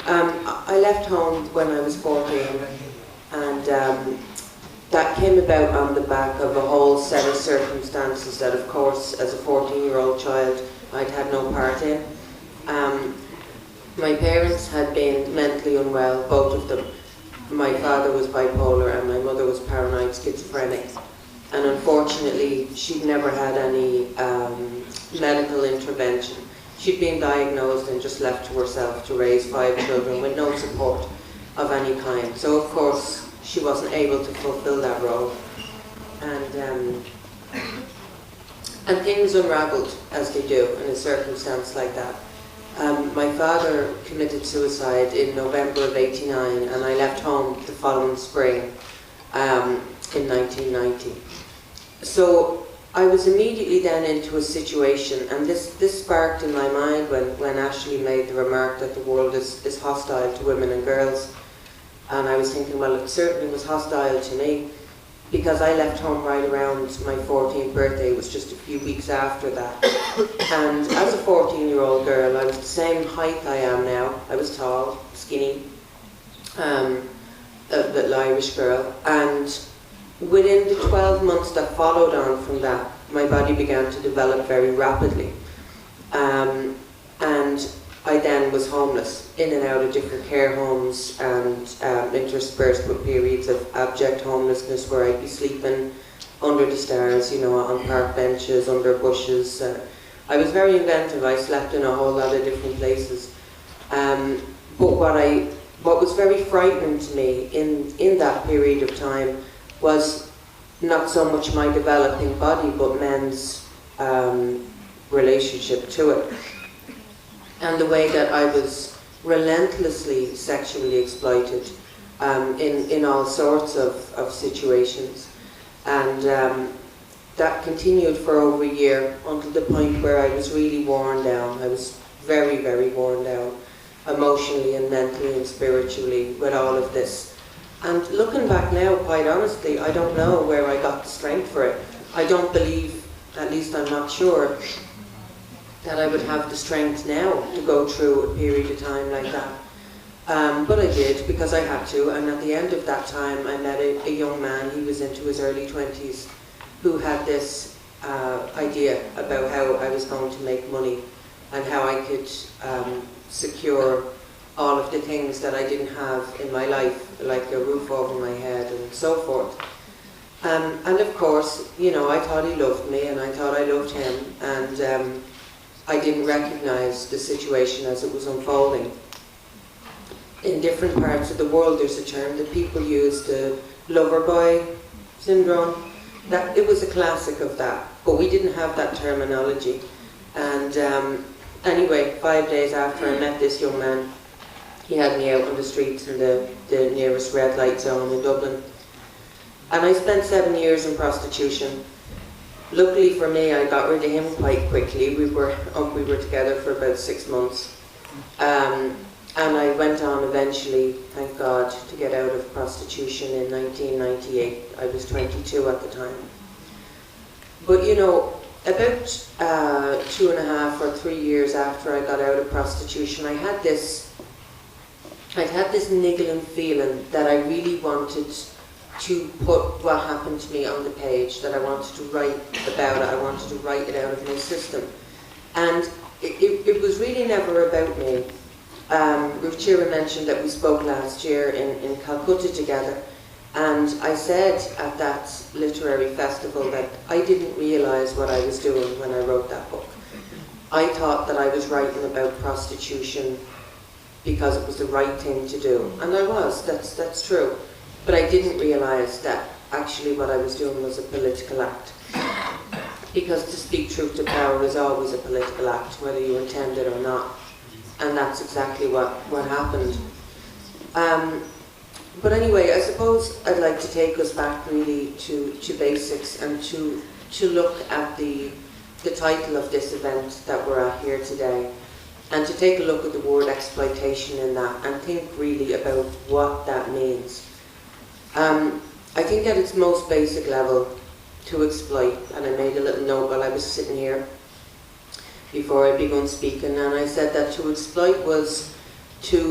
I left home when I was 14, and that came about on the back of a whole set of circumstances that, of course, as a 14-year-old child, I'd had no part in. My parents had been mentally unwell, both of them. My father was bipolar and my mother was paranoid schizophrenic. And unfortunately, she'd never had any medical intervention. She'd been diagnosed and just left to herself to raise 5 children with no support of any kind. So of course, she wasn't able to fulfill that role. And things unraveled as they do in a circumstance like that. My father committed suicide in November of '89, and I left home the following spring in 1990. So I was immediately then into a situation, and this sparked in my mind when Ashley made the remark that the world is hostile to women and girls. And I was thinking, well, it certainly was hostile to me, because I left home right around my 14th birthday. It was just a few weeks after that. And as a 14-year-old girl, I was the same height I am now. I was tall, skinny, a little Irish girl. And within the 12 months that followed on from that, my body began to develop very rapidly. And I then was homeless, in and out of different care homes, and interspersed with periods of abject homelessness where I'd be sleeping under the stars, you know, on park benches, under bushes. I was very inventive. I slept in a whole lot of different places. But what was very frightening to me in that period of time was not so much my developing body, but men's relationship to it. And the way that I was relentlessly sexually exploited in all sorts of situations. And that continued for over a year, until the point where I was really worn down. I was very, very worn down, emotionally and mentally and spiritually, with all of this. And looking back now, quite honestly, I don't know where I got the strength for it. I don't believe, at least I'm not sure, that I would have the strength now to go through a period of time like that. But I did, because I had to, and at the end of that time I met a young man. He was into his early 20s, who had this idea about how I was going to make money and how I could secure all of the things that I didn't have in my life, like a roof over my head and so forth. And of course, you know, I thought he loved me and I thought I loved him, and I didn't recognize the situation as it was unfolding. In different parts of the world, there's a term that people use, the lover boy syndrome. That it was a classic of that, but we didn't have that terminology. And anyway, 5 days after I met this young man, he had me out on the streets in the nearest red light zone in Dublin. And I spent 7 years in prostitution. Luckily for me, I got rid of him quite quickly. We were together for about 6 months. And I went on eventually, thank God, to get out of prostitution in 1998. I was 22 at the time. But you know, about 2.5 or 3 years after I got out of prostitution, I'd had this niggling feeling that I really wanted to put what happened to me on the page, that I wanted to write about it. I wanted to write it out of my system. And it was really never about me. Ruchira mentioned that we spoke last year in Calcutta together, and I said at that literary festival that I didn't realise what I was doing when I wrote that book. I thought that I was writing about prostitution because it was the right thing to do, and I was, that's true. But I didn't realise that actually what I was doing was a political act. Because to speak truth to power is always a political act, whether you intend it or not. And that's exactly what happened. But anyway, I suppose I'd like to take us back really to basics, and to look at the title of this event that we're at here today, and to take a look at the word exploitation in that, and think really about what that means. I think at its most basic level, to exploit, and I made a little note while I was sitting here before I began speaking, and I said that to exploit was to